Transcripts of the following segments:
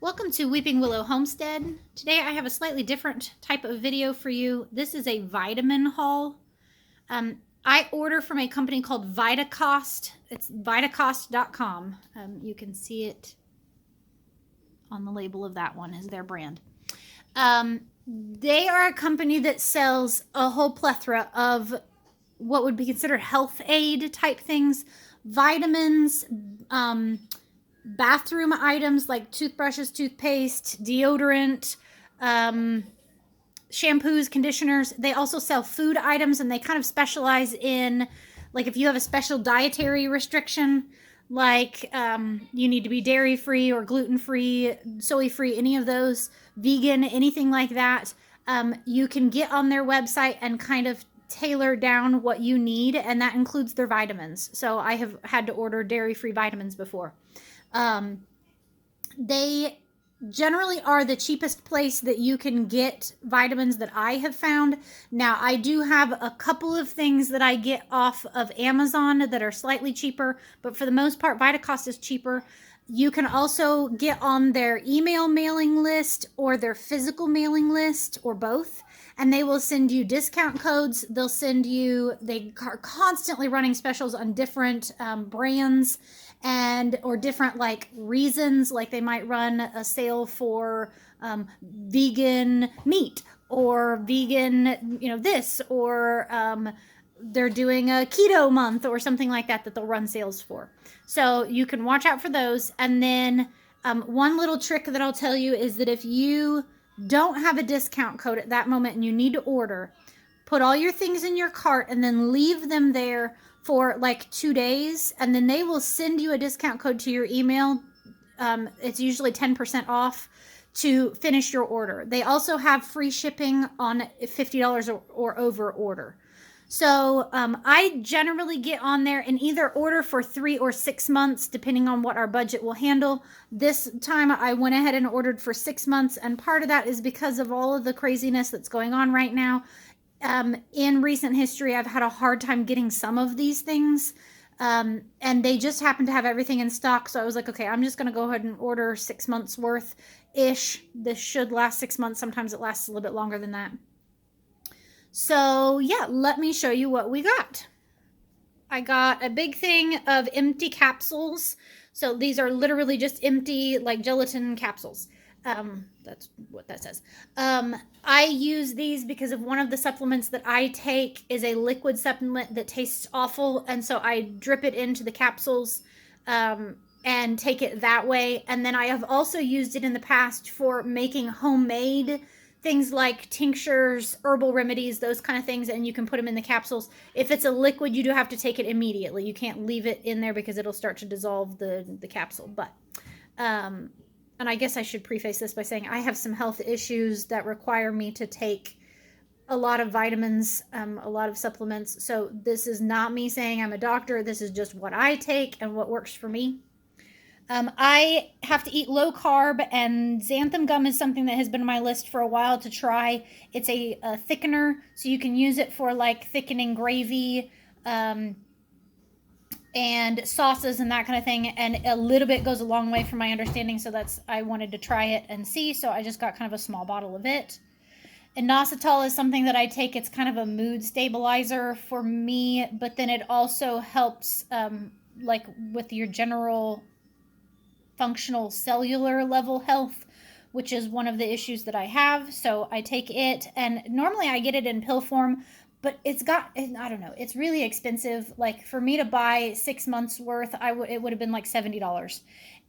Welcome to Weeping Willow Homestead. Today I have a slightly different type of video for you. This is a vitamin haul. I order from a company called Vitacost. It's Vitacost.com. You can see it on the label of that one is their brand. They are a company that sells a whole plethora of what would be considered health aid type things, vitamins, bathroom items like toothbrushes, toothpaste, deodorant, shampoos, conditioners. They also sell food items, and they kind of specialize in, like, if you have a special dietary restriction, like you need to be dairy free or gluten free, soy free, any of those, vegan, anything like that, you can get on their website and kind of tailor down what you need, and that includes their vitamins. So I have had to order dairy free vitamins before. They generally are the cheapest place that you can get vitamins that I have found. Now, I do have a couple of things that I get off of Amazon that are slightly cheaper, but for the most part, Vitacost is cheaper. You can also get on their email mailing list or their physical mailing list, or both, and they will send you discount codes. They'll send you, they are constantly running specials on different brands and or different like reasons, like they might run a sale for vegan meat or vegan, this, or they're doing a keto month or something like that they'll run sales for. So you can watch out for those. And then one little trick that I'll tell you is that if you don't have a discount code at that moment and you need to order, put all your things in your cart and then leave them there for like 2 days, and then they will send you a discount code to your email. It's usually 10% off to finish your order. They also have free shipping on $50 or over order. So I generally get on there and either order for 3 or 6 months, depending on what our budget will handle. This time I went ahead and ordered for 6 months, and part of that is because of all of the craziness that's going on right now. In recent history, I've had a hard time getting some of these things, and they just happen to have everything in stock. So I was like, okay, I'm just going to go ahead and order 6 months worth ish. This should last 6 months. Sometimes it lasts a little bit longer than that. So yeah, let me show you what we got. I got a big thing of empty capsules. So these are literally just empty, like gelatin capsules. That's what that says. I use these because of one of the supplements that I take is a liquid supplement that tastes awful. And so I drip it into the capsules, and take it that way. And then I have also used it in the past for making homemade things like tinctures, herbal remedies, those kind of things. And you can put them in the capsules. If it's a liquid, you do have to take it immediately. You can't leave it in there because it'll start to dissolve the capsule. But, and I guess I should preface this by saying I have some health issues that require me to take a lot of vitamins, a lot of supplements. So this is not me saying I'm a doctor. This is just what I take and what works for me. I have to eat low carb, and Xanthan Gum is something that has been on my list for a while to try. It's a thickener, so you can use it for like thickening gravy, and sauces and that kind of thing, and a little bit goes a long way from my understanding. So I wanted to try it and see, so I just got kind of a small bottle of it. Inositol is something that I take. It's kind of a mood stabilizer for me, but then it also helps like with your general functional cellular level health, which is one of the issues that I have. So I take it, and normally I get it in pill form, but I don't know, it's really expensive. Like for me to buy 6 months worth, it would have been like $70.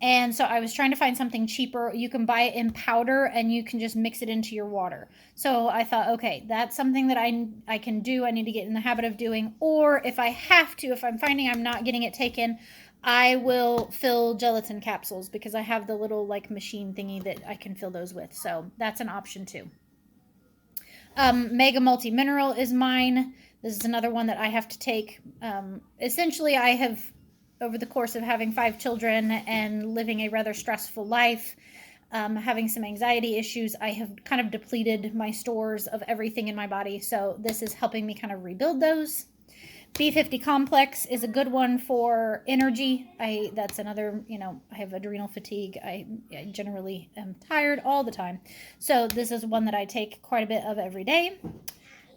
And so I was trying to find something cheaper. You can buy it in powder and you can just mix it into your water. So I thought, okay, that's something that I can do. I need to get in the habit of doing, or if I have to, if I'm finding I'm not getting it taken, I will fill gelatin capsules because I have the little like machine thingy that I can fill those with. So that's an option too. Mega Multimineral is mine. This is another one that I have to take. Essentially, I have, over the course of having 5 children and living a rather stressful life, having some anxiety issues, I have kind of depleted my stores of everything in my body. So this is helping me kind of rebuild those. B50 Complex is a good one for energy. That's another, I have adrenal fatigue. I generally am tired all the time. So this is one that I take quite a bit of every day.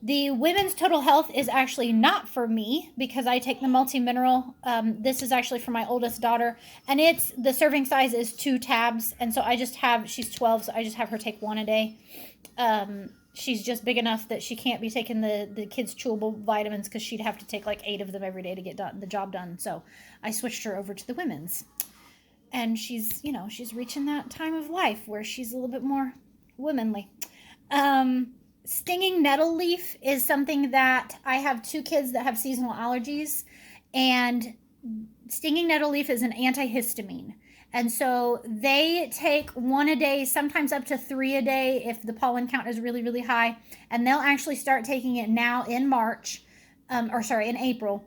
The Women's Total Health is actually not for me because I take the Multimineral. This is actually for my oldest daughter, and the serving size is 2 tabs, and so she's 12, so I just have her take 1 a day. She's just big enough that she can't be taking the kids' chewable vitamins because she'd have to take like 8 of them every day to get the job done. So I switched her over to the women's, and she's reaching that time of life where she's a little bit more womanly. Stinging nettle leaf is something that I have 2 kids that have seasonal allergies, and stinging nettle leaf is an antihistamine. And so they take 1 a day, sometimes up to 3 a day if the pollen count is really, really high. And they'll actually start taking it now in in April.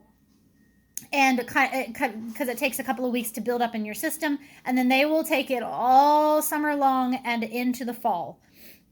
And because it takes a couple of weeks to build up in your system. And then they will take it all summer long and into the fall.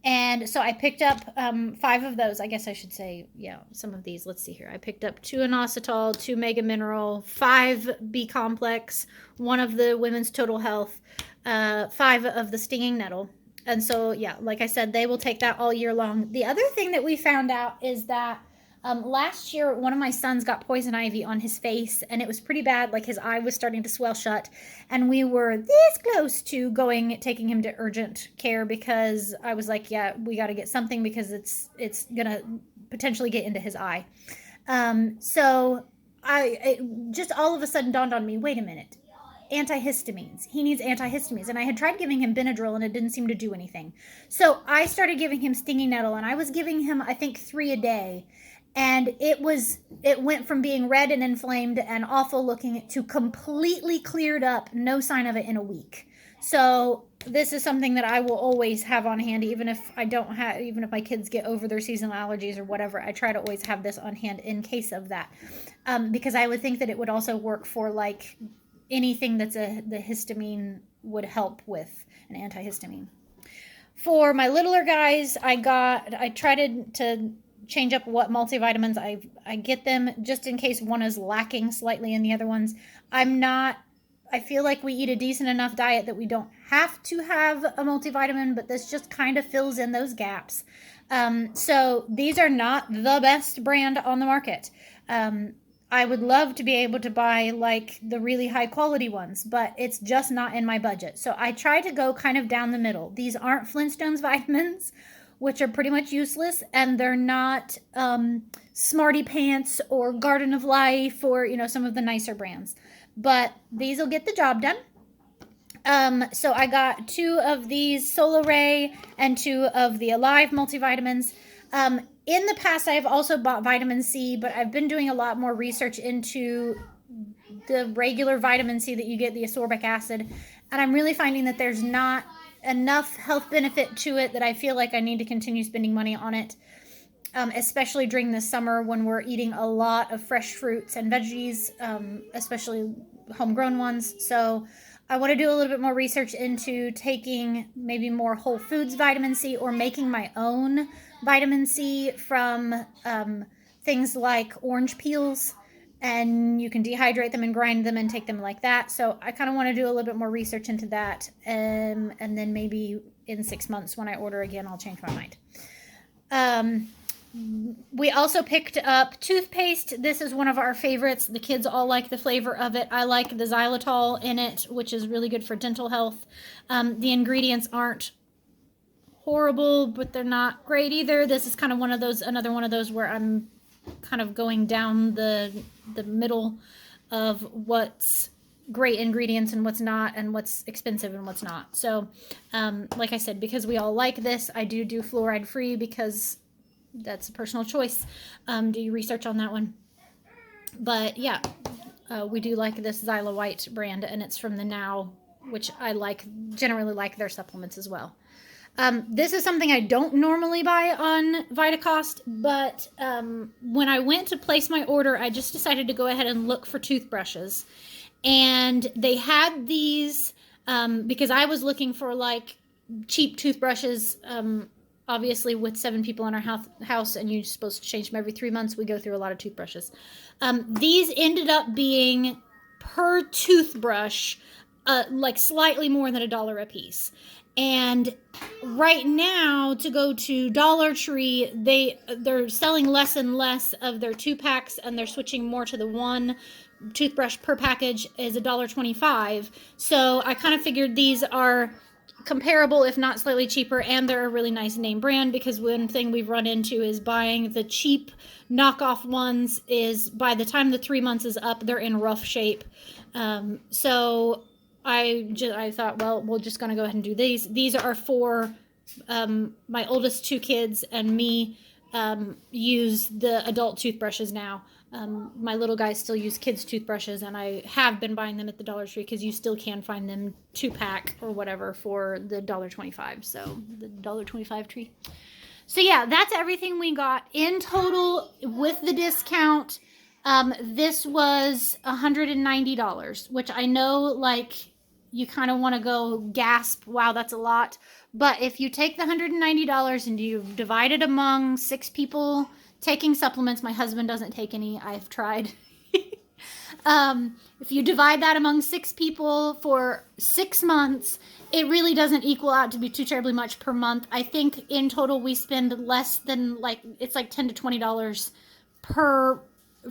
And so I picked up 5 of those. I guess I should say, some of these. Let's see here. I picked up 2 inositol, 2 mega mineral, 5 B complex, 1 of the Women's Total Health, 5 of the stinging nettle. And so, like I said, they will take that all year long. The other thing that we found out is that last year, one of my sons got poison ivy on his face, and it was pretty bad. Like, his eye was starting to swell shut, and we were this close to taking him to urgent care because I was like, we got to get something because it's gonna potentially get into his eye. So it just all of a sudden dawned on me, wait a minute. Antihistamines. He needs antihistamines. And I had tried giving him Benadryl and it didn't seem to do anything. So I started giving him stinging nettle, and I was giving him, I think, 3 a day. And it went from being red and inflamed and awful looking to completely cleared up, no sign of it in a week. So this is something that I will always have on hand, even if my kids get over their seasonal allergies or whatever. I try to always have this on hand in case of that, because I would think that it would also work for like anything that's the histamine would help with, an antihistamine. For my littler guys, I tried to change up what multivitamins I get them, just in case one is lacking slightly in the other ones. I feel like we eat a decent enough diet that we don't have to have a multivitamin, but this just kind of fills in those gaps. So these are not the best brand on the market. I would love to be able to buy like the really high quality ones, but it's just not in my budget. So I try to go kind of down the middle. These aren't Flintstones vitamins, which are pretty much useless, and they're not Smarty Pants or Garden of Life or some of the nicer brands, but these will get the job done. So I got 2 of these Solo Ray and 2 of the Alive multivitamins. In the past, I've also bought vitamin C, but I've been doing a lot more research into the regular vitamin C that you get, the ascorbic acid, and I'm really finding that there's not enough health benefit to it that I feel like I need to continue spending money on it, especially during the summer when we're eating a lot of fresh fruits and veggies, especially homegrown ones. So I want to do a little bit more research into taking maybe more whole foods vitamin C or making my own vitamin C from things like orange peels, and you can dehydrate them and grind them and take them like that. So I kind of want to do a little bit more research into that, and then maybe in 6 months when I order again, I'll change my mind. We also picked up toothpaste. This is one of our favorites. The kids all like the flavor of it. I like the xylitol in it, which is really good for dental health. The ingredients aren't horrible, but they're not great either. This is kind of another one of those where I'm kind of going down the middle of what's great ingredients and what's not, and what's expensive and what's not. So like I said, because we all like this, I do fluoride free because that's a personal choice. Do your research on that one. But yeah, we do like this Xyla White brand, and it's from the Now, which I generally like their supplements as well. This is something I don't normally buy on Vitacost, but when I went to place my order, I just decided to go ahead and look for toothbrushes. And they had these, because I was looking for like cheap toothbrushes obviously with 7 people in our house and you're supposed to change them every 3 months, we go through a lot of toothbrushes. These ended up being per toothbrush like slightly more than $1 a piece. And right now, to go to Dollar Tree, they're selling less and less of their 2-packs, and they're switching more to the 1 toothbrush per package is $1.25. So I kind of figured these are comparable, if not slightly cheaper, and they're a really nice name brand, because one thing we've run into is buying the cheap knockoff ones is by the time the 3 months is up, they're in rough shape. So I thought, well, we're just going to go ahead and do these. These are for my oldest 2 kids and me. Use the adult toothbrushes now. My little guys still use kids' toothbrushes, and I have been buying them at the Dollar Tree because you still can find them 2-pack or whatever for the $1.25. So the $1.25 tree. So yeah, that's everything we got in total with the discount. This was $190, which I know, like, you kind of want to go gasp, wow, that's a lot. But if you take the $190 and you divide it among 6 people taking supplements, my husband doesn't take any, I've tried. If you divide that among 6 people for 6 months, it really doesn't equal out to be too terribly much per month. I think in total we spend less than, like, it's like $10 to $20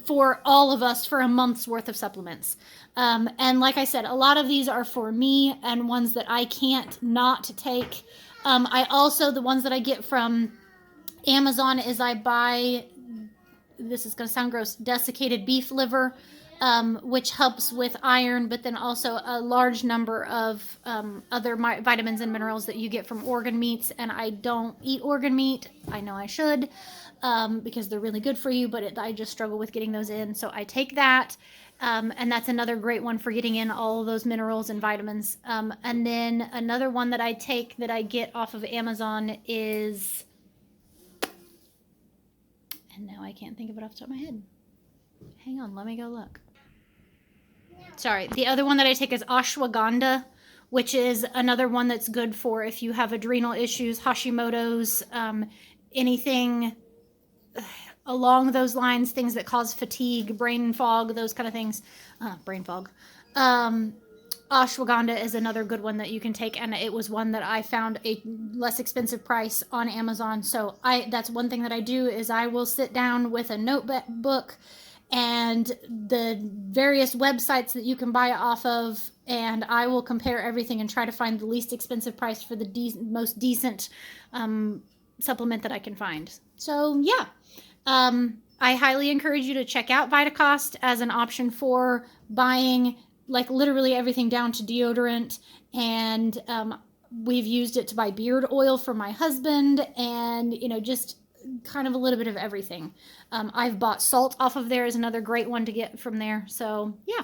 for all of us for a month's worth of supplements. And like I said, a lot of these are for me and ones that I can't not take. I also, the ones that I get from Amazon is I buy, this is going to sound gross, desiccated beef liver, which helps with iron, but then also a large number of other vitamins and minerals that you get from organ meats. And I don't eat organ meat. I know I should, because they're really good for you, but I just struggle with getting those in. So I take that. And that's another great one for getting in all of those minerals and vitamins. And then another one that I take that I get off of Amazon is, and now I can't think of it off the top of my head. Hang on, let me go look. Sorry, the other one that I take is ashwagandha, which is another one that's good for if you have adrenal issues, Hashimoto's, anything along those lines, things that cause fatigue, brain fog, those kind of things. Brain fog. Ashwagandha is another good one that you can take, and it was one that I found a less expensive price on Amazon. So that's one thing that I do is I will sit down with a notebook and the various websites that you can buy off of, and I will compare everything and try to find the least expensive price for the most decent supplement that I can find. So yeah, I highly encourage you to check out Vitacost as an option for buying, like, literally everything down to deodorant, and we've used it to buy beard oil for my husband, and just kind of a little bit of everything. I've bought salt off of there, is another great one to get from there. So yeah,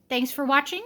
thanks for watching.